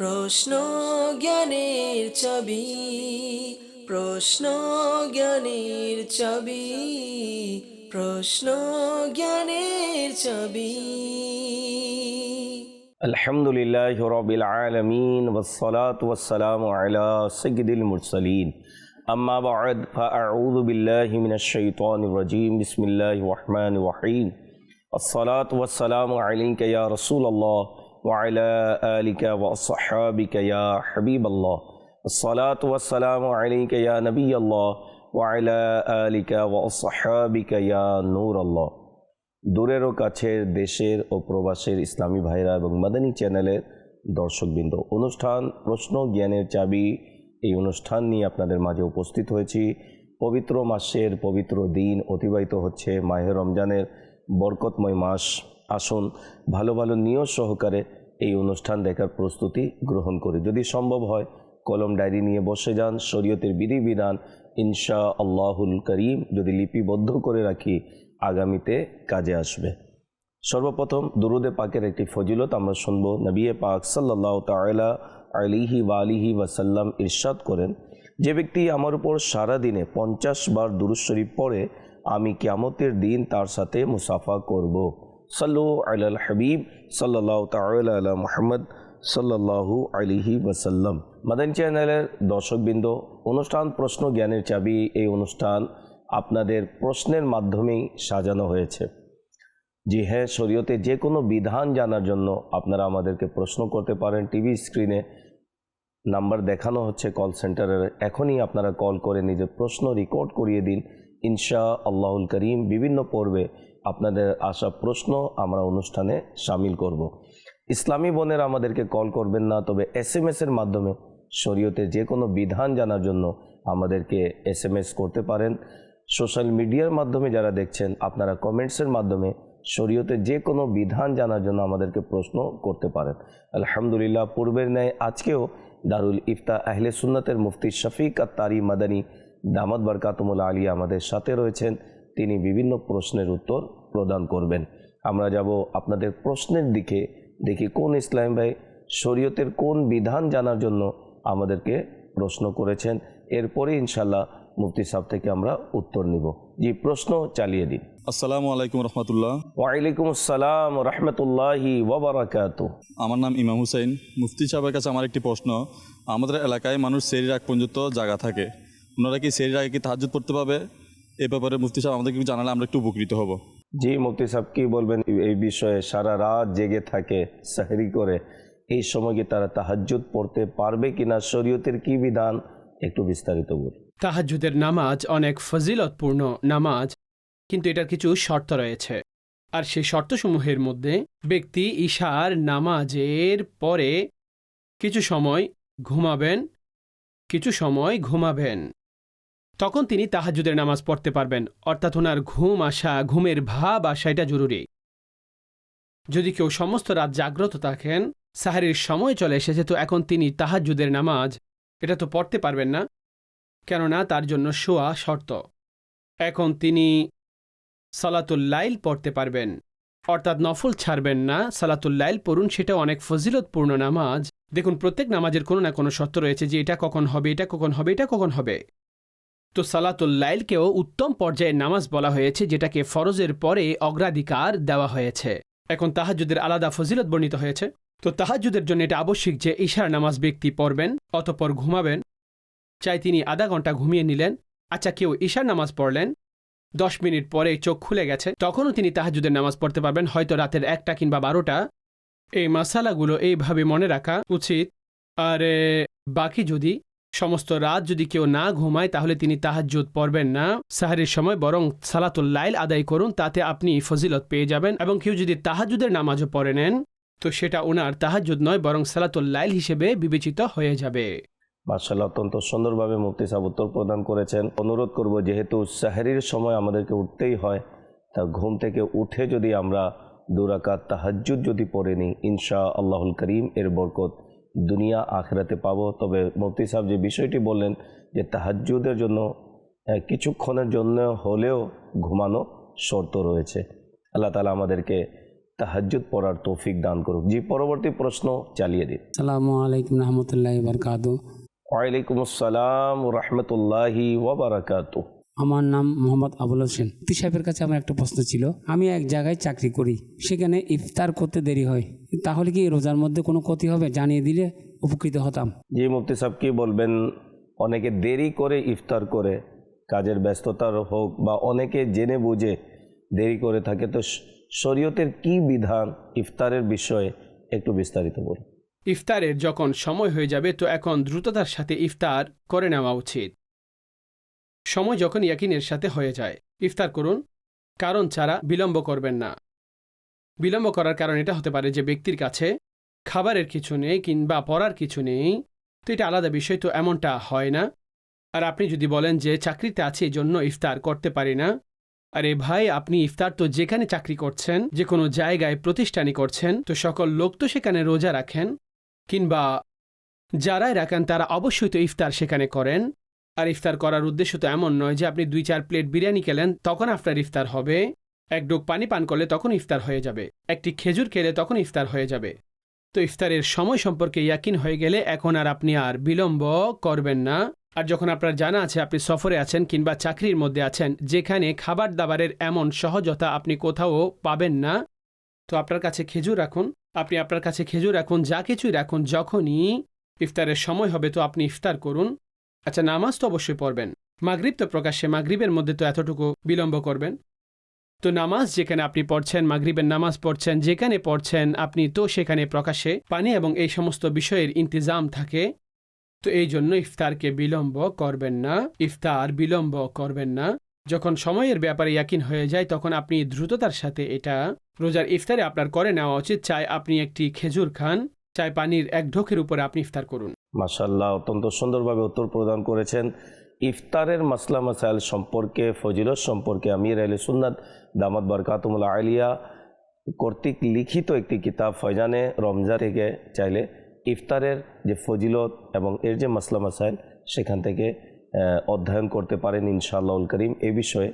প্রশ্ন জ্ঞানের চাবি, প্রশ্ন জ্ঞানের চাবি, প্রশ্ন জ্ঞানের চাবি। আলহামদুলিল্লাহি রাব্বিল আলামিন ওয়াসসালাতু ওয়াসসালামু আলা সাইয়্যিদিল মুরসালিন আম্মা বা'দ ফাআউযু বিল্লাহি মিনাশ শাইতানির রাজীম বিসমিল্লাহির রহমানির রহিম আসসালাতু ওয়াসসালামু আলাইকা ইয়া রাসূলুল্লাহ ওয়া আলা আলিকা ওয়া আসহাবিকা ইয়া হাবিবাল্লাহ আসসালাতু ওয়াসসালামু আলাইকা ইয়া নবিয়াল্লাহ ওয়া আলা আলিকা ওয়া আসহাবিকা ইয়া নূরাল্লাহ। দূরের ও কাছের, দেশের ও প্রবাসের ইসলামী ভাইরা এবং মাদানী চ্যানেলের দর্শকবৃন্দ, অনুষ্ঠান প্রশ্ন জ্ঞানের চাবি, এই অনুষ্ঠান নিয়ে আপনাদের মাঝে উপস্থিত হয়েছি। পবিত্র মাসের পবিত্র দিন অতিবাহিত হচ্ছে, মাহে রমজানের বরকতময় মাস। আসুন ভালো ভালো নিয়ত সহকারে এই অনুষ্ঠান দেখার প্রস্তুতি গ্রহণ করি। যদি সম্ভব হয় কলম ডায়েরি নিয়ে বসে যান। শরীয়তের বিধিবিধান ইনশা আল্লাহুল করিম যদি লিপিবদ্ধ করে রাখি, আগামীতে কাজে আসবে। সর্বপ্রথম দুরুদে পাকের একটি ফজিলত আমরা শুনব। নবী পাক সাল্লাল্লাহু তাআলা আলাইহি ওয়া আলিহি ওয়াসাল্লাম ইরশাদ করেন, যে ব্যক্তি আমার উপর সারাদিনে 50 বার দুরূদ শরীফ পড়ে, আমি কিয়ামতের দিন তার সাথে মুসাফা করব। সাল্লু আলাল হাবিব সাল্লাল্লাহু তাআলা আলা মুহাম্মদ সাল্লাল্লাহু আলাইহি ওয়াসাল্লাম। মাদানী চ্যানেলের দর্শকবৃন্দ, অনুষ্ঠান প্রশ্ন জ্ঞানের চাবি, এই অনুষ্ঠান আপনাদের প্রশ্নের মাধ্যমেই সাজানো হয়েছে। জি হ্যাঁ, শরীয়তে যে কোনো বিধান জানার জন্য আপনারা আমাদেরকে প্রশ্ন করতে পারেন। টিভি স্ক্রিনে নাম্বার দেখানো হচ্ছে কল সেন্টারের, এখনই আপনারা কল করে নিজের প্রশ্ন রেকর্ড করিয়ে দিন। ইনশা আল্লাহুল করিম বিভিন্ন পর্বে আপনাদের আসা প্রশ্ন আমরা অনুষ্ঠানে শামিল করব। ইসলামী বোনের আমাদেরকে কল করবেন না, তবে SMS-এর মাধ্যমে শরীয়তে যে কোনো বিধান জানার জন্য আমাদেরকে SMS করতে পারেন। সোশ্যাল মিডিয়ার মাধ্যমে যারা দেখছেন, আপনারা কমেন্টসের মাধ্যমে শরীয়তে যে কোনো বিধান জানার জন্য আমাদেরকে প্রশ্ন করতে পারেন। আলহামদুলিল্লাহ, পূর্বের ন্যায় আজকেও দারুল ইফতা আহলে সুন্নাতের মুফতি শফিক আত্তারি মাদানী দামাত বরকাতুমুল আলিয়া আমাদের সাথে রয়েছেন। তিনি বিভিন্ন প্রশ্নের উত্তর প্রদান করবেন। আমরা যাব আপনাদের প্রশ্নের দিকে, দেখি কোন ইসলাম ভাই শরীয়তের কোন বিধান জানার জন্য আমাদেরকে প্রশ্ন করেছেন। এরপরে ইনশাল্লাহ মুফতি সাহেব থেকে আমরা উত্তর নিব। জি, প্রশ্ন চালিয়ে দিন। আসসালামু আলাইকুম রহমতুল্লাহ। ওয়ালাইকুম আসসালাম রহমতুল্লাহি ওয়া বারাকাতুহু। আমার নাম ইমাম হুসাইন। মুফতি সাহেবের কাছে আমার একটি প্রশ্ন। আমাদের এলাকায় মানুষ সেহরির আগ পর্যন্ত জায়গা থাকে, ওনারা কি সেহরির আগে কি তাহাজ্জুদ পড়তে পারবে? এ ব্যাপারে মুফতি সাহেব আমাদেরকে একটু জানালে আমরা একটু উপকৃত হব। জি, মুফতি সাহেব কি বলবেন এই বিষয়ে? সারা রাত জেগে থাকে সেহরি করে, এই সময় কি তারা তাহাজ্জুদ পড়তে পারবে কিনা, শরীয়তের কি বিধান, একটু বিস্তারিত বলুন। তাহাজ্জুদের নামাজ অনেক ফজিলতপূর্ণ নামাজ, কিন্তু এটার কিছু শর্ত রয়েছে। আর সেই শর্তসমূহের মধ্যে ব্যক্তি ইশার নামাজের পরে কিছু সময় ঘুমাবেন, তখন তিনি তাহাজ্জুদের নামাজ পড়তে পারবেন। অর্থাৎ ওনার ঘুমের ভাব আসা এটা জরুরি। যদি কেউ সমস্ত রাত জাগ্রত থাকেন, সাহরির সময় চলে এসেছে, তো এখন তিনি তাহাজ্জুদের নামাজ এটা তো পড়তে পারবেন না, কেননা তার জন্য শোয়া শর্ত। এখন তিনি সালাতুল লাইল পড়তে পারবেন, অর্থাৎ নফল ছাড়বেন না, সালাতুল লাইল পড়ুন, সেটা অনেক ফজিলতপূর্ণ নামাজ। দেখুন, প্রত্যেক নামাজের কোনো না কোনো শর্ত রয়েছে যে এটা কখন হবে, এটা কখন হবে, এটা কখন হবে। তো সালাতুল লাইলকেও উত্তম পর্যায়ের নামাজ বলা হয়েছে, যেটাকে ফরজের পরে অগ্রাধিকার দেওয়া হয়েছে। এখন তাহাজ্জুদের আলাদা ফজিলত বর্ণিত হয়েছে। তো তাহাজ্জুদের জন্য এটা আবশ্যিক যে ইশার নামাজ ব্যক্তি পড়বেন, অতঃপর ঘুমাবেন। চাই তিনি আধা ঘন্টা ঘুমিয়ে নিলেন। আচ্ছা, কেউ ইশার নামাজ পড়লেন, 10 মিনিট পরে চোখ খুলে গেছে, তখনও তিনি তাহাজ্জুদের নামাজ পড়তে পারবেন, হয়তো রাতের 1টা কিংবা 12টা। এই মাসালাগুলো এইভাবে মনে রাখা উচিত। আর বাকি যদি সমস্ত রাত যদি কেউ না ঘুমায়, তাহলে তিনি তাহাজ্জুদ পড়বেন না সাহরির সময়, বরং সালাতুল লাইল আদায় করুন, তাতে আপনি ফজিলত পেয়ে যাবেন। এবং কেউ যদি তাহাজ্জুদের নামাজও পড়ে নেন, তো সেটা ওনার তাহাজ্জুদ নয়, বরং সালাতুল লাইল হিসেবে বিবেচিত হয়ে যাবে। মাশাআল্লাহ, অত্যন্ত সুন্দরভাবে মুফতি সাহেব উত্তর প্রদান করেছেন। অনুরোধ করব, যেহেতু সেহরির সময় আমাদেরকে উঠতেই হয়, তা ঘুম থেকে উঠে যদি আমরা 2 রাকাত তাহাজ্জুদ যদি পড়ে নিই, ইনশা আল্লাহুল করিম এর বরকত দুনিয়া আখিরাতে পাবো। তবে মুফতি সাহেব যে বিষয়টি বললেন যে তাহাজ্জুদের জন্য কিছুক্ষণের জন্য হলেও ঘুমানো শর্ত রয়েছে, আল্লাহ তাআলা আমাদেরকে তাহাজ্জুদ পড়ার তৌফিক দান করুক। জি, পরবর্তী প্রশ্ন চালিয়ে দিন। আসসালামু আলাইকুম রহমতুল্লাহ বরকাত। ওয়ালাইকুম আসসালাম রহমতুল্লাহি ওয়া বারাকাতুহু। আমার নাম মোহাম্মদ আবুল হোসেন। মুফতি সাহেবের কাছে আমার একটা প্রশ্ন ছিল। আমি এক জায়গায় চাকরি করি, সেখানে ইফতার করতে দেরি হয়, তাহলে কি রোজার মধ্যে কোনো ক্ষতি হবে? জানিয়ে দিলে উপকৃত হতাম। জি, মুফতি সাহেব কি বলবেন? অনেকে দেরি করে ইফতার করে, কাজের ব্যস্ততার হোক বা অনেকে জেনে বুঝে দেরি করে থাকে, তো শরীয়তের কি বিধান ইফতারের বিষয়ে একটু বিস্তারিত বলুন। ইফতারের যখন সময় হয়ে যাবে তো এখন দ্রুততার সাথে ইফতার করে নেওয়া উচিত। সময় যখন ইয়াকিনের সাথে হয়ে যায় ইফতার করুন, কারণ ছাড়া বিলম্ব করবেন না। বিলম্ব করার কারণ এটা হতে পারে যে ব্যক্তির কাছে খাবারের কিছু নেই কিংবা পড়ার কিছু নেই, তো এটা আলাদা বিষয়, তো এমনটা হয় না। আর আপনি যদি বলেন যে চাকরিতে আছে এই জন্য ইফতার করতে পারি না, আরে ভাই, আপনি ইফতার তো যেখানে চাকরি করছেন, যে কোনো জায়গায় প্রতিষ্ঠানই করছেন, তো সকল লোক তো সেখানে রোজা রাখেন, কিংবা যারাই রাখেন তারা অবশ্যই তো ইফতার সেখানে করেন। আর ইফতার করার উদ্দেশ্য তো এমন নয় যে আপনি 2-4 প্লেট বিরিয়ানি খেলেন তখন আপনার ইফতার হবে, এক ডোক পানি পান করলে তখন ইফতার হয়ে যাবে, একটি খেজুর খেলে তখন ইফতার হয়ে যাবে। তো ইফতারের সময় সম্পর্কে ইয়াকিন হয়ে গেলে এখন আর আপনি আর বিলম্ব করবেন না। আর যখন আপনার জানা আছে আপনি সফরে আছেন কিংবা চাকরির মধ্যে আছেন যেখানে খাবার দাবারের এমন সহজতা আপনি কোথাও পাবেন না, তো আপনার কাছে খেজুর রাখুন, আপনি আপনার কাছে খেজুর রাখুন, যা কিছুই রাখুন, যখনই ইফতারের সময় হবে তো আপনি ইফতার করুন। আচ্ছা, নামাজ তো অবশ্যই পড়বেন। মাগরিব তো প্রকাশ্যে, মাগরিবের মধ্যে তো এতটুকু বিলম্ব করবেন। তো নামাজ যেখানে আপনি পড়ছেন, মাগরিবের নামাজ পড়ছেন, যেখানে পড়ছেন আপনি, তো সেখানে প্রকাশ্যে পানি এবং এই সমস্ত বিষয়ের ইন্তজাম থাকে। তো এই জন্য ইফতারকে বিলম্ব করবেন না, ইফতার বিলম্ব করবেন না। যখন সময়ের ব্যাপারে ইয়াকিন হয়ে যায় তখন আপনি দ্রুততার সাথে এটা রোজার ইফতারে আপনার করে নেওয়া উচিত। চাই আপনি একটি খেজুর খান, চাই পানির এক ঢোকের উপরে আপনি ইফতার করুন। মাশাআল্লাহ, অত্যন্ত সুন্দরভাবে উত্তর প্রদান করেছেন। ইফতারের মাসলা মাসাইল সম্পর্কে, ফজিলত সম্পর্কে আমির আহলে সুন্নাত দামাত বারকাতুহুল আলিয়া কর্তৃক লিখিত একটি কিতাব ফয়জানে রমজান থেকে চাইলে ইফতারের যে ফজিলত এবং এর যে মাসলা মাসাইল সেখান থেকে অধ্যয়ন করতে পারেন ইনশাআল্লাহুল করিম। এই বিষয়ে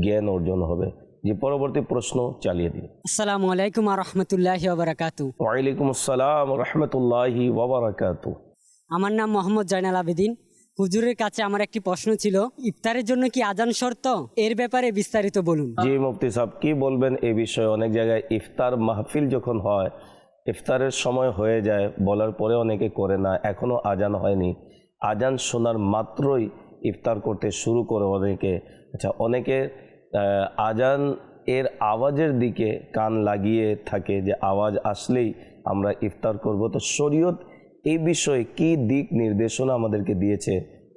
জ্ঞান অর্জন হবে। যে পরবর্তী প্রশ্ন চালিয়ে দিন। আসসালামু আলাইকুম রহমতুল্লাহি ওয়াবারাকাতু। ওয়ালাইকুম আসসালাম রহমতুল্লাহি ওয়া বারাকাতুহু। আমার নাম মোহাম্মদ জয়নাল আবেদিন। হুজুরের কাছে আমার একটি প্রশ্ন ছিল, ইফতারের জন্য কি আজান শর্ত? এর ব্যাপারে বিস্তারিত বলুন। জি মুফতি সাহেব, কি বলবেন এই বিষয়ে? অনেক জায়গায় ইফতার মাহফিল যখন হয়, ইফতারের সময় হয়ে যায়, বলার পরে অনেকে করে না, এখনও আজান হয়নি, আজান শোনার মাত্রই ইফতার করতে শুরু করে অনেকে। আচ্ছা, অনেকে আজান এর আওয়াজের দিকে কান লাগিয়ে থাকে যে আওয়াজ আসলেই আমরা ইফতার করব। তো শরীয়ত এই বিষয়ে কি দিক নির্দেশনা আমাদেরকে দিয়েছে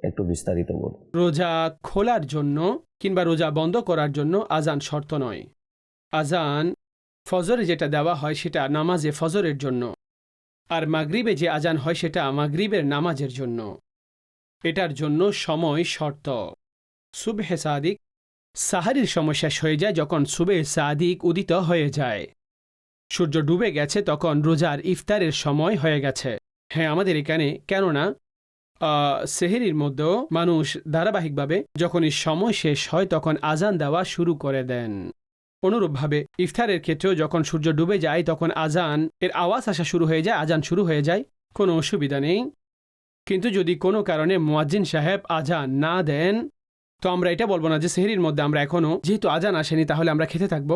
একটু বিস্তারিত বলুন। রোজা খোলার জন্য কিংবা রোজা বন্ধ করার জন্য আজান শর্ত নয়। আজান ফজরে যেটা দেওয়া হয় সেটা নামাজে ফজরের জন্য, আর মাগরিবে যে আজান হয় সেটা মাগরিবের নামাজের জন্য। এটার জন্য সময় শর্ত। সুবহে সাদিক, সাহারির সময় শেষ হয়ে যায় যখন সুবহে সাদিক উদিত হয়ে যায়, সূর্য ডুবে গেছে, তখন রোজার ইফতারের সময় হয়ে গেছে। হ্যাঁ, আমাদের এখানে, কেননা সেহেরির মধ্যেও মানুষ ধারাবাহিকভাবে যখনই সময় শেষ হয় তখন আজান দেওয়া শুরু করে দেন। অনুরূপভাবে ইফতারের ক্ষেত্রেও যখন সূর্য ডুবে যায় তখন আজান এর আওয়াজ আসা শুরু হয়ে যায়, আজান শুরু হয়ে যায়, কোনো অসুবিধা নেই। কিন্তু যদি কোনো কারণে মুয়াজ্জিন সাহেব আজান না দেন, তো আমরা এটা বলবো না যে সেহরির মধ্যে আমরা এখনও, যেহেতু আজান আসেনি তাহলে আমরা খেতে থাকবো।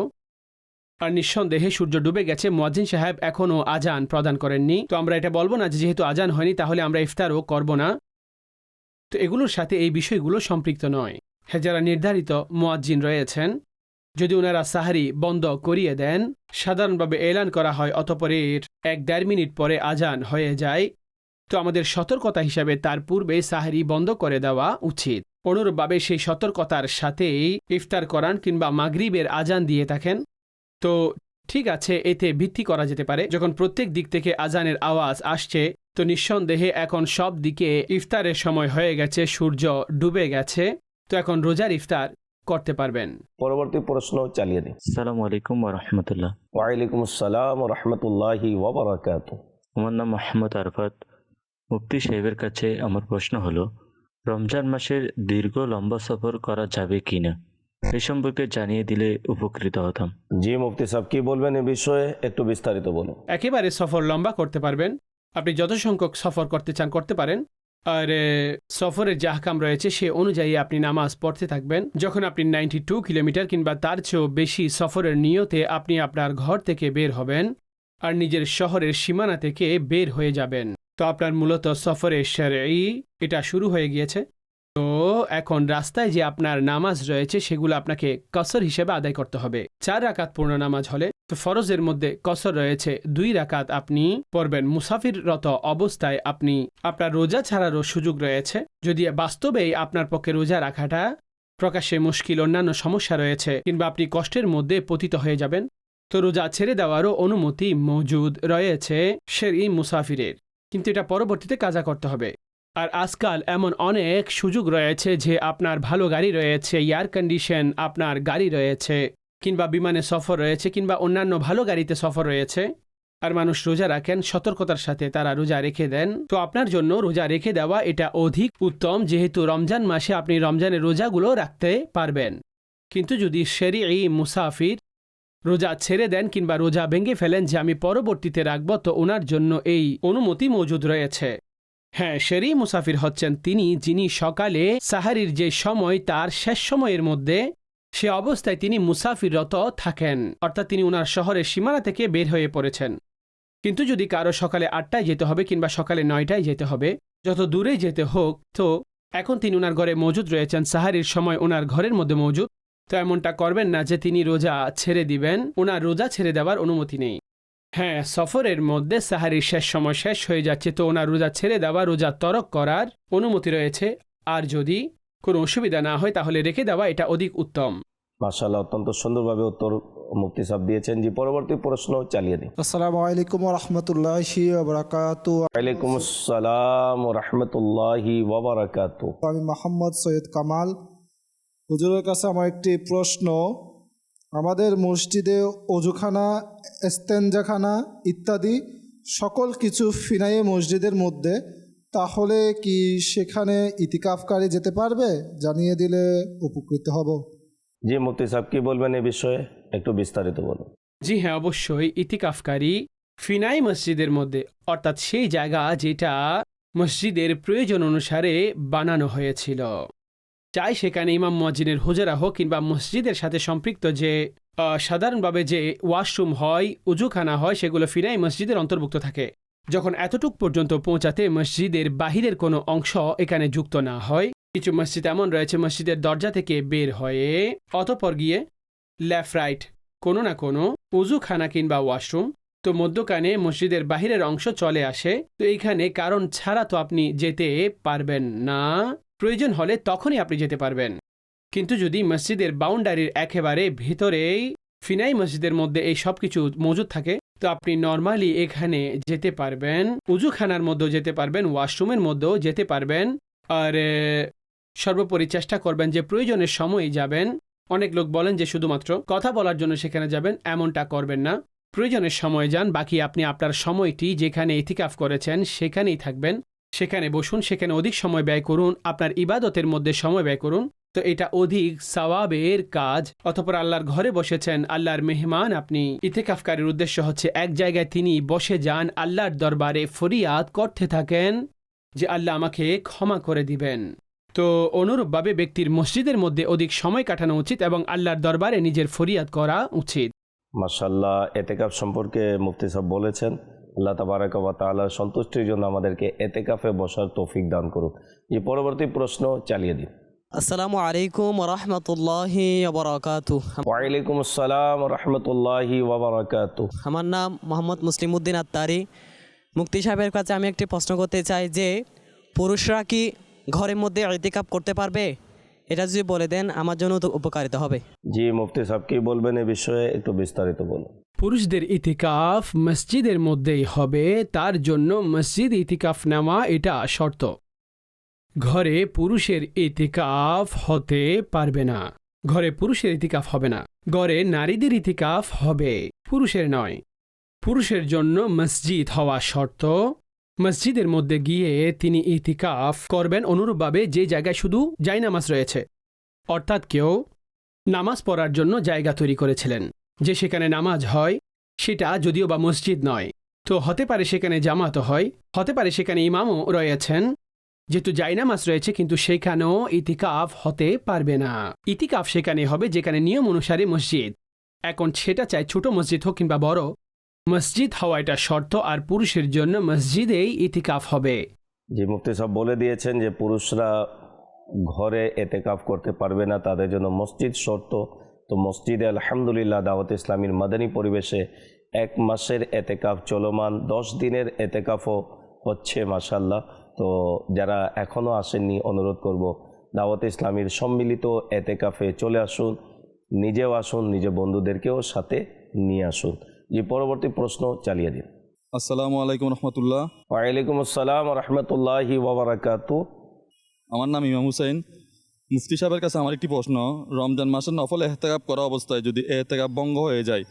আর নিঃসন্দেহে সূর্য ডুবে গেছে, মুয়াজ্জিন সাহেব এখনও আজান প্রদান করেননি, তো আমরা এটা বলবো না যে যেহেতু আজান হয়নি তাহলে আমরা ইফতারও করব না। তো এগুলোর সাথে এই বিষয়গুলো সম্পৃক্ত নয়। হ্যাঁ, যারা নির্ধারিত মুয়াজ্জিন রয়েছেন, যদি ওনারা সাহারি বন্ধ করিয়ে দেন, সাধারণভাবে এলান করা হয়, অতঃপর এর 1-1.5 মিনিট পরে আজান হয়ে যায়, তো আমাদের সতর্কতা হিসাবে তার পূর্বে সাহারি বন্ধ করে দেওয়া উচিত। অনুরূপভাবে সেই সতর্কতার সাথেই ইফতার করান কিংবা মাগরিবের আজান দিয়ে থাকেন, তো ঠিক আছে, এতে ভিত্তি করা যেতে পারে। যখন প্রত্যেক দিক থেকে আজানের আওয়াজ আসছে তো নিঃসন্দেহে এখন সব দিকে ইফতারের সময় হয়ে গেছে, সূর্য ডুবে গেছে, তো এখন রোজার ইফতার করতে পারবেন। পরবর্তী প্রশ্ন চালিয়ে দিন। আসসালামু আলাইকুম ওরহমতুল্লাহ। ওয়ালাইকুম আসসালাম রহমতুল্লাহি ওয়া বারাকাতুহু। আমার নাম মোহাম্মদ আরফাত। মুফতি সাহেবের কাছে আমার প্রশ্ন হলো, রমজান মাসের দীর্ঘ লম্বা সফর করা যাবে কিনা? এ সম্পর্কে জানিয়ে দিলে উপকৃত হতাম। জি মুফতি সাহেব কি বলবেন এ বিষয়ে একটু বিস্তারিত বলুন। একেবারে সফর লম্বা করতে পারবেন, আপনি যত সংখ্যক সফর করতে চান করতে পারেন। আর সফরের যে আহকাম রয়েছে সে অনুযায়ী আপনি নামাজ পড়তে থাকবেন। যখন আপনি 92 কিলোমিটার কিংবা তার চেয়েও বেশি সফরের নিয়তে আপনি আপনার ঘর থেকে বের হবেন আর নিজের শহরের সীমানা থেকে বের হয়ে যাবেন, তো আপনার মূলত সফরের শরঈ এটা শুরু হয়ে গিয়েছে। তো এখন রাস্তায় যে আপনার নামাজ রয়েছে সেগুলো আপনাকে কসর হিসেবে আদায় করতে হবে। 4 রাকাত পূর্ণ নামাজ হলে তো ফরজের মধ্যে কসর রয়েছে 2 রাকাত আপনি পড়বেন। মুসাফিররত অবস্থায় আপনি আপনার রোজা ছাড়ারও সুযোগ রয়েছে, যদি বাস্তবেই আপনার পক্ষে রোজা রাখাটা প্রকাশ্যে মুশকিল, অন্যান্য সমস্যা রয়েছে কিংবা আপনি কষ্টের মধ্যে পতিত হয়ে যাবেন, তো রোজা ছেড়ে দেওয়ারও অনুমতি মজুদ রয়েছে শরঈ মুসাফিরের, কিন্তু এটা পরবর্তীতে কাজা করতে হবে। আর আজকাল এমন অনেক সুযোগ রয়েছে যে আপনার ভালো গাড়ি রয়েছে, এয়ার কন্ডিশন আপনার গাড়ি রয়েছে, কিংবা বিমানে সফর রয়েছে, কিংবা অন্যান্য ভালো গাড়িতে সফর রয়েছে, আর মানুষ রোজা রাখেন সতর্কতার সাথে, তারা রোজা রেখে দেন। তো আপনার জন্য রোজা রেখে দেওয়া এটা অধিক উত্তম, যেহেতু রমজান মাসে আপনি রমজানের রোজাগুলো রাখতে পারবেন। কিন্তু যদি শরঈ মুসাফির রোজা ছেড়ে দেন কিংবা রোজা ভেঙে ফেলেন যে আমি পরবর্তীতে রাখব, তো ওনার জন্য এই অনুমতি মজুদ রয়েছে। হ্যাঁ, শরঈ মুসাফির হচ্ছেন তিনি যিনি সকালে সাহারির যে সময় তার শেষ সময়ের মধ্যে সে অবস্থায় তিনি মুসাফিররত থাকেন, অর্থাৎ তিনি ওনার শহরের সীমানা থেকে বের হয়ে পড়েছেন। কিন্তু যদি কারো সকালে 8টায় যেতে হবে কিংবা সকালে 9টায় যেতে হবে, যত দূরে যেতে হোক, তো এখন তিনি ওনার ঘরে মজুদ রয়েছেন, সাহারির সময় ওনার ঘরের মধ্যে মজুদ, তো এমনটা করবেন না যে তিনি রোজা ছেড়ে দিবেন, ওনার রোজা ছেড়ে দেওয়ার অনুমতি নেই। হ্যাঁ, সফরের মধ্যে সাহারির শেষ সময় শেষ হয়ে যাচ্ছে, তো ওনার রোজা ছেড়ে দেওয়া, রোজা তরক করার অনুমতি রয়েছে। আর যদি কোনো অসুবিধা না হয় তাহলে রেখে দেওয়া এটা অধিক উত্তম। মাশাআল্লাহ, অত্যন্ত সুন্দরভাবে উত্তর মুফতি সাহেব দিয়েছেন। জি পরবর্তী প্রশ্ন চালিয়ে দিন। আসসালামু আলাইকুম ওয়া রাহমাতুল্লাহি ওয়া বারাকাতুহু। ওয়ালাইকুম আসসালাম ওয়া রাহমাতুল্লাহি ওয়া বারাকাতুহু। আমি মোহাম্মদ সৈয়দ কামাল। হুজুরের কাছে আমার একটি প্রশ্ন, আমাদের মসজিদে অজুখানা, ইস্তেঞ্জাখানা ইত্যাদি সকল কিছু ফিনায়ে মসজিদের মধ্যে, তাহলে কি সেখানে ইতিকাফকারী যেতে পারবে? জানিয়ে দিলে উপকৃত হব। জি মুফতি সাহেব কি বলবেন এ বিষয়ে একটু বিস্তারিত বলুন। জি হ্যাঁ, অবশ্যই ইতিকাফকারী ফিনাই মসজিদের মধ্যে, অর্থাৎ সেই জায়গা যেটা মসজিদের প্রয়োজন অনুসারে বানানো হয়েছিল, চাই সেখানে ইমাম মুয়াজ্জিনের হুজরা হোক কিংবা মসজিদের সাথে সম্পৃক্ত যে সাধারণভাবে যে ওয়াশরুম হয়, উজুখানা হয়, সেগুলো ফিনাই মসজিদের অন্তর্ভুক্ত থাকে। যখন এতটুক পর্যন্ত পৌঁছাতে মসজিদের বাহিরের কোনো অংশ এখানে যুক্ত না হয়, কিছু মসজিদ এমন রয়েছে মসজিদের দরজা থেকে বের হয়ে অতঃপর গিয়ে লেফট রাইট কোনো না কোনো উজুখানা কিংবা ওয়াশরুম, তো মধ্যখানে মসজিদের বাহিরের অংশ চলে আসে। তো এইখানে কারণ ছাড়া তো আপনি যেতে পারবেন না, প্রয়োজন হলে তখনই আপনি যেতে পারবেন। কিন্তু যদি মসজিদের বাউন্ডারির একেবারে ভেতরেই ফিনাই মসজিদের মধ্যে এই সব কিছু মজুদ থাকে, তো আপনি নর্মালি এখানে যেতে পারবেন, উজুখানার মধ্যেও যেতে পারবেন, ওয়াশরুমের মধ্যেও যেতে পারবেন। আর সর্বোপরি চেষ্টা করবেন যে প্রয়োজনের সময়ই যাবেন। অনেক লোক বলেন যে শুধুমাত্র কথা বলার জন্য সেখানে যাবেন, এমনটা করবেন না, প্রয়োজনের সময় যান, বাকি আপনি আপনার সময়টি যেখানে ইতিকাফ করেছেন সেখানেই থাকবেন, সেখানে বসুন, সেখানে অধিক সময় ব্যয় করুন, আপনার ইবাদতের মধ্যে সময় ব্যয় করুন। তো এটা অধিক সওয়াবের কাজ। অতঃপর আল্লাহর ঘরে বসেছেন, আল্লাহর মেহমান আপনি। ইতিকাফকারীর উদ্দেশ্য হচ্ছে এক জায়গায় তিনি বসে যান, আল্লাহর দরবারে ফরিয়াদ করতে থাকেন যে আল্লাহ আমাকে ক্ষমা করে দিবেন। তো অনুরূপভাবে ব্যক্তির মসজিদের মধ্যে অধিক সময় কাটানো উচিত এবং আল্লাহর দরবারে নিজের ফরিয়াদ করা উচিত। মাশাআল্লাহ, এতেকাফ সম্পর্কে মুফতি সাহেব বলেছেন। আল্লাহ তাবারাক ওয়া তাআলার সন্তুষ্টির জন্য আমাদেরকে এতেকাফে বসার তৌফিক দান করুন। এই পরবর্তী প্রশ্ন চালিয়ে দিন। আসসালামু আলাইকুম ওয়া রাহমাতুল্লাহি ওয়া বারাকাতুহু। ওয়ালাইকুম আসসালাম ওয়া রাহমাতুল্লাহি ওয়া বারাকাতুহু। আমার নাম মোহাম্মদ মুসলিমউদ্দিন আত্তারি। মুফতি সাহেবের কাছে আমি একটি প্রশ্ন করতে চাই যে পুরুষরা কি ঘরের মধ্যে ইতিকাফ করতে পারবে? এটা যদি বলে দেন আমার জন্য তো উপকারিতা হবে। জি মুফতি সাহেব কি বলবেন এ বিষয়ে একটু বিস্তারিত বলুন। পুরুষদের ইতিকাফ মসজিদের মধ্যেই হবে, তার জন্য মসজিদ ইতিকাফ নেওয়া এটা শর্ত। ঘরে পুরুষের ইতিকাফ হতে পারবে না, ঘরে পুরুষের ইতিকাফ হবে না, ঘরে নারীদের ইতিকাফ হবে, পুরুষের নয়। পুরুষের জন্য মসজিদ হওয়া শর্ত, মসজিদের মধ্যে গিয়ে তিনি ইতিকাফ করবেন অনুরূপভাবে যে জায়গায় শুধু জায়নামাজ রয়েছে। অর্থাৎ কেউ নামাজ পড়ার জন্য জায়গা তৈরি করেছিলেন, যে সেখানে নামাজ হয় সেটা যদিও বা মসজিদ নয়, তো হতে পারে সেখানে জামাত হয়, হতে পারে সেখানে ইমামও রয়েছেন, যেহেতু জায়নামাজ রয়েছে, কিন্তু সেখানেও ইতিকাফ হতে পারবে না। ইতিকাফ সেখানে হবে যেখানে নিয়ম অনুসারে মসজিদ। এখন সেটা চাই ছোট মসজিদ হোক কিংবা বড়, মসজিদ হওয়া এটা শর্ত, আর পুরুষের জন্য মসজিদেই ইতিকাফ হবে। যে মুফতি সাহেব বলে দিয়েছেন যে পুরুষরা ঘরে এতেকাফ করতে পারবে না, তাদের জন্য মসজিদ শর্ত। তো মসজিদে আলহামদুলিল্লাহ দাওয়াত ইসলামীর মাদানী পরিবেশে 1 মাসের এতেকাফ চলমান, 10 দিনের এতেকাফও হচ্ছে মাশাআল্লাহ। তো যারা এখনও আসেননি, অনুরোধ করব দাওয়াত ইসলামীর সম্মিলিত এতেকাফে চলে আসুন, নিজেও আসুন, নিজের বন্ধুদেরকেও সাথে নিয়ে আসুন। যে পরবর্তী প্রশ্ন চালিয়ে দিন। আসসালামু আলাইকুম রহমতুল্লাহ। ওয়ালাইকুম আসসালাম রহমতুল্লাহি ওয়া বারাকাতু। আমার নাম ইমাম হুসাইন। মুফতি সাহেবের কাছে আমার একটি প্রশ্ন, রমজান মাসের নফল এহতেকাব করা অবস্থায় যদি এহতেকাব ভঙ্গ হয়ে যায়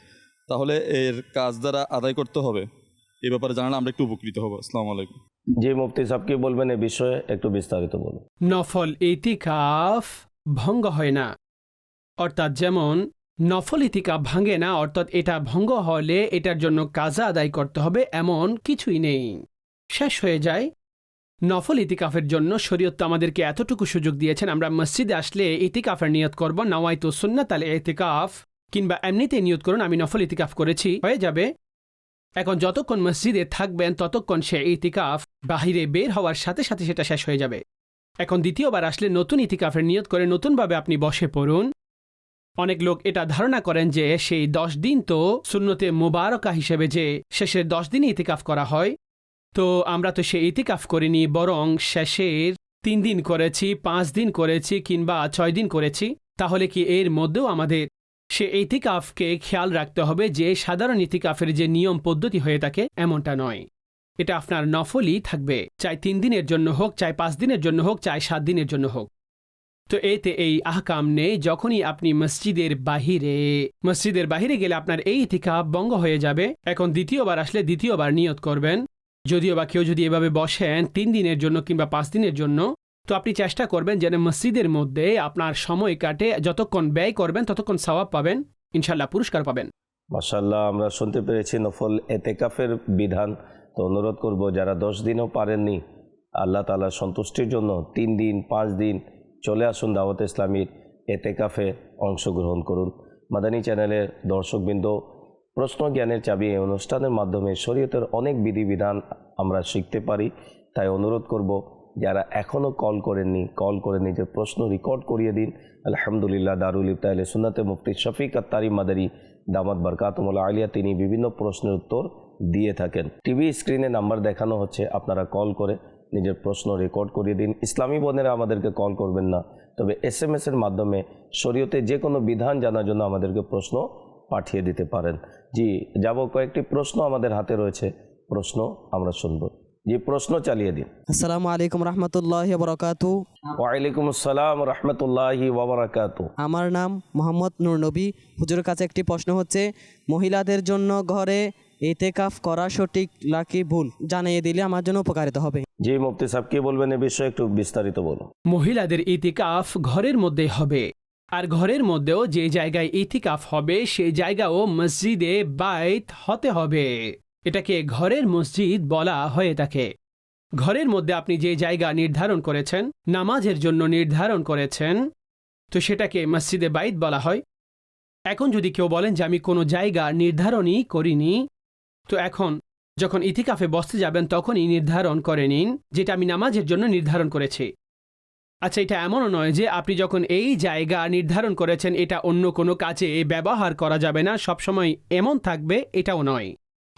তাহলে এর কাজ দ্বারা আদায় করতে হবে? এই ব্যাপারে জানালে আমরা একটু উপকৃত হব। আসসালামু আলাইকুম। যে মুফতি সাহেব কি বলবেন এ বিষয়ে একটু বিস্তারিত বলুন। নফল ইতিকাফ ভঙ্গ হয় না, অর্থাৎ যেমন নফল ইতিকাফ ভাঙে না, অর্থাৎ এটা ভঙ্গ হলে এটার জন্য কাজা আদায় করতে হবে এমন কিছুই নেই, শেষ হয়ে যায়। নফল ইতিকাফের জন্য শরীয়ত তো আমাদেরকে এতটুকু সুযোগ দিয়েছেন, আমরা মসজিদে আসলে ইতিকাফের নিয়ত করব, নাওয়াইতু সুন্নাত আল ইতিকাফ, কিংবা এমনিতে নিয়ত করুন আমি নফল ইতিকাফ করেছি, হয়ে যাবে। এখন যতক্ষণ মসজিদে থাকবেন ততক্ষণ সে ইতিকাফ বাহিরে বের হওয়ার সাথে সাথে সেটা শেষ হয়ে যাবে। এখন দ্বিতীয়বার আসলে নতুন ইতিকাফের নিয়ত করে নতুনভাবে আপনি বসে পড়ুন। অনেক লোক এটা ধারণা করেন যে সেই 10 দিন তো সুন্নতে মুবারকা হিসেবে যে শেষের 10 দিনই ইতিকাফ করা হয়, তো আমরা তো সে ইতিকাফ করিনি, বরং শেষের 3 দিন করেছি, 5 দিন করেছি, কিংবা 6 দিন করেছি। তাহলে কি এর মধ্যেও আমাদের সে ইতিকাফকে খেয়াল রাখতে হবে যে সাধারণ ইতিকাফের যে নিয়ম পদ্ধতি হয়ে থাকে এমনটা নয়, এটা আপনার নফলই থাকবে, চাই 3 দিনের জন্য হোক, চাই 5 দিনের জন্য হোক, চাই 7 দিনের জন্য হোক। তো এতে এই আহকাম নেই। যখনই আপনি মসজিদের বাহিরে গেলে আপনার এই ইতিকাফ ভঙ্গ হয়ে যাবে। এখন দ্বিতীয়বার আসলে দ্বিতীয়বার নিয়ত করবেন। যদিও বা কেউ যদি এভাবে বসেন 3 দিনের জন্য কিংবা 5 দিনের জন্য, তো আপনি চেষ্টা করবেন যেন মসজিদের মধ্যে আপনার সময় কাটে, যতক্ষণ ব্যয় করবেন ততক্ষণ সওয়াব পাবেন, ইনশাল্লাহ পুরস্কার পাবেন। মাশাআল্লাহ, আমরা শুনতে পেরেছি নফল এতেকাফের বিধান। তো অনুরোধ করব যারা 10 দিনও পারেননি, আল্লাহ তাআলার সন্তুষ্টির জন্য 3 দিন 5 দিন চলে আসুন দাওয়াত ইসলামীর এতেকাফে অংশগ্রহণ করুন। মাদানী চ্যানেলের দর্শকবৃন্দ, প্রশ্ন জ্ঞানের চাবি এই অনুষ্ঠানের মাধ্যমে শরীয়তের অনেক বিধিবিধান আমরা শিখতে পারি। তাই অনুরোধ করব যারা এখনও কল করেননি, কল করে নিজের প্রশ্ন রেকর্ড করিয়ে দিন। আলহামদুলিল্লাহ দারুল ইফতা আহলে সুন্নাতে মুফতি শফিক আত্তারি মাদারী দামাত বারকাতুহুল আলিয়া তিনি বিভিন্ন প্রশ্নের উত্তর দিয়ে থাকেন। টিভি স্ক্রিনে নাম্বার দেখানো হচ্ছে, আপনারা কল করে নিজের প্রশ্ন রেকর্ড করিয়ে দিন। ইসলামী বোনেরা আমাদেরকে কল করবেন না, তবে SMS এর মাধ্যমে শরীয়তে যে কোনো বিধান জানার জন্য আমাদেরকে প্রশ্ন পাঠিয়ে দিতে পারেন। জি যাব, কয়েকটি প্রশ্ন আমাদের হাতে রয়েছে, প্রশ্ন আমরা শুনব। জি প্রশ্ন চালিয়ে দিন। আসসালামু আলাইকুম রহমতুল্লাহি বরকাতু। ওয়ালাইকুম আসসালাম রহমতুল্লাহি ওয়া বারাকাতু। আমার নাম মোহাম্মদ নূর নবী। হুজুরের কাছে একটি প্রশ্ন হচ্ছে, মহিলাদের জন্য ঘরে ইতিকাফ করা সঠিক নাকি ভুল, জানিয়ে দিলে আমার জন্য উপকারিত হবে। জি মুফতি সাহেব কি বলবেন এ বিষয়ে একটু বিস্তারিত বলুন। মহিলাদের ইতিকাফ ঘরের মধ্যে হবে, আর ঘরের মধ্যেও যে জায়গায় ইতিকাফ হবে সেই জায়গাও মসজিদে বাইত হতে হবে। এটাকে ঘরের মসজিদ বলা হয়ে থাকে। ঘরের মধ্যে আপনি যে জায়গা নির্ধারণ করেছেন, নামাজের জন্য নির্ধারণ করেছেন, তো সেটাকে মসজিদে বাইত বলা হয়। এখন যদি কেউ বলেন যে আমি কোনো জায়গা নির্ধারণই করিনি, তো এখন যখন ইতিকাফে বসতে যাবেন তখনই নির্ধারণ করে নিন যেটা আমি নামাজের জন্য নির্ধারণ করেছি। আচ্ছা, এটা এমনও নয় যে আপনি যখন এই জায়গা নির্ধারণ করেছেন এটা অন্য কোনো কাজে ব্যবহার করা যাবে না, সবসময় এমন থাকবে, এটাও নয়।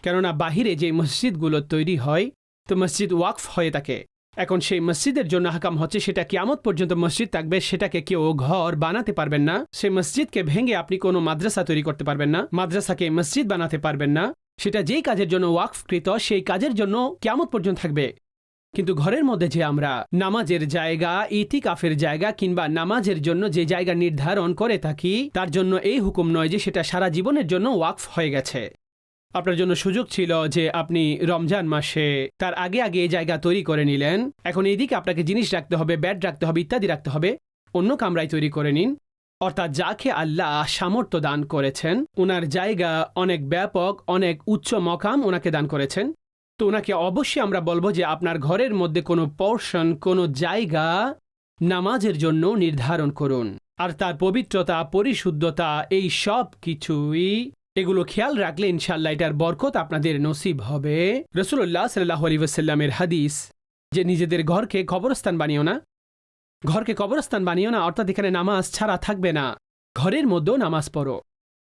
কেননা বাহিরে যে মসজিদগুলো তৈরি হয়, তো মসজিদ ওয়াকফ হয়ে থাকে। এখন সেই মসজিদের জন্য হাকাম হচ্ছে সেটা কিয়ামত পর্যন্ত মসজিদ থাকবে, সেটাকে কেউ ঘর বানাতে পারবেন না। সেই মসজিদকে ভেঙে আপনি কোনো মাদ্রাসা তৈরি করতে পারবেন না, মাদ্রাসাকে মসজিদ বানাতে পারবেন না। সেটা যেই কাজের জন্য ওয়াকফকৃত সেই কাজের জন্য কিয়ামত পর্যন্ত থাকবে। কিন্তু ঘরের মধ্যে যে আমরা নামাজের জায়গা, ইতিকাফের জায়গা কিংবা নামাজের জন্য যে জায়গা নির্ধারণ করে থাকি, তার জন্য এই হুকুম নয় যে সেটা সারা জীবনের জন্য ওয়াকফ হয়ে গেছে। আপনার জন্য সুযোগ ছিল যে আপনি রমজান মাসে তার আগে আগে এই জায়গা তৈরি করে নিলেন, এখন এইদিকে আপনাকে জিনিস রাখতে হবে, ব্যাড রাখতে হবে, ইত্যাদি রাখতে হবে, অন্য কামরায় তৈরি করে নিন। অর্থাৎ যাকে আল্লাহ সামর্থ্য দান করেছেন, ওনার জায়গা অনেক ব্যাপক, অনেক উচ্চ মকাম ওনাকে দান করেছেন, তো ওনাকে অবশ্যই আমরা বলবো যে আপনার ঘরের মধ্যে কোনো পোর্শন, কোনো জায়গা নামাজের জন্য নির্ধারণ করুন। আর তার পবিত্রতা, পরিশুদ্ধতা, এই সব কিছুই এগুলো খেয়াল রাখলে ইনশাআল্লাহ এটার বরকত আপনাদের নসিব হবে। রাসূলুল্লাহ সাল্লাল্লাহু আলাইহি ওয়াসাল্লামের হাদিস যে নিজেদের ঘরকে কবরস্থান বানিও না, ঘরকে কবরস্থান বানিও না, অর্থাৎ এখানে নামাজ ছাড়া থাকবে না, ঘরের মধ্যেও নামাজ পড়ো।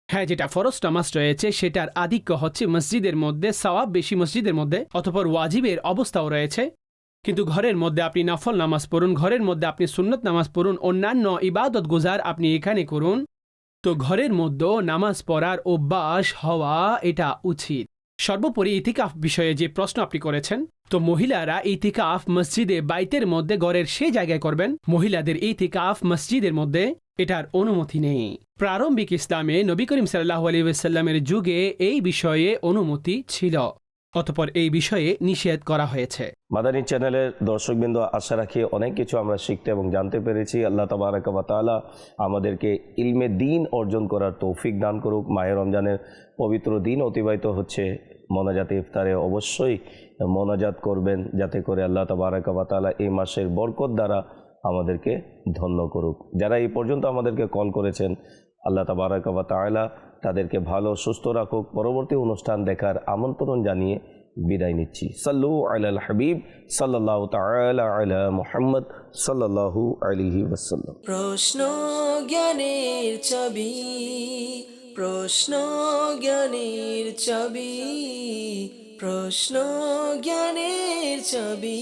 হ্যাঁ, যেটা ফরজ নামাজ রয়েছে সেটার আধিক্য হচ্ছে মসজিদের মধ্যে, সওয়াব বেশি মসজিদের মধ্যে, অতঃপর ওয়াজিবের অবস্থাও রয়েছে। কিন্তু ঘরের মধ্যে আপনি নফল নামাজ পড়ুন, ঘরের মধ্যে আপনি সুন্নত নামাজ পড়ুন, অন্যান্য ইবাদত গুজার আপনি এখানে করুন। তো ঘরের মধ্যেও নামাজ পড়ার অভ্যাস হওয়া এটা উচিত। সর্বোপরি ইতিকাফ বিষয়ে যে প্রশ্ন আপনি করেছেন, তো মহিলারা ইতিকাফ মসজিদে বাইতের মধ্যে ঘরের সে জায়গায় করবেন। মহিলাদের ইতিকাফ মসজিদের মধ্যে এটার অনুমতি নেই। প্রারম্ভিক ইসলামে নবী করিম সাল্লাল্লাহু আলাইহি ওয়াসাল্লামের যুগে এই বিষয়ে অনুমতি ছিল, অতঃপর এই বিষয়ে নিষেধ করা হয়েছে। মাদানী চ্যানেলের দর্শকবৃন্দ, আশা রাখি অনেক কিছু আমরা শিখতে এবং জানতে পেরেছি। আল্লাহ তাবারাক ওয়া তাআলা আমাদেরকে ইলমে দ্বীন অর্জন করার তৌফিক দান করুক। মাহে রমজানের পবিত্র দিন অতিবাহিত হচ্ছে, মোনাজাতে ইফতারে অবশ্যই মোনাজাত করবেন, যাতে করে আল্লাহ তাবারাক ওয়া তাআলা এই মাসের বরকত দ্বারা আমাদেরকে ধন্য করুক। যারা এই পর্যন্ত আমাদেরকে কল করেছেন, আল্লাহ তাবারাক ওয়া তাআলা তাদেরকে ভালো সুস্থ রাখুক। পরবর্তী অনুষ্ঠান দেখার আমন্ত্রণ জানিয়ে বিদায় নিচ্ছি। সাল্লু আলাল হাবিব সাল্লাল্লাহু তাআলা আলা মুহাম্মদ সাল্লাল্লাহু আলাইহি ওয়াসাল্লাম। প্রশ্ন জ্ঞানের চাবি, প্রশ্ন জ্ঞানের চাবি, প্রশ্ন জ্ঞানের চাবি।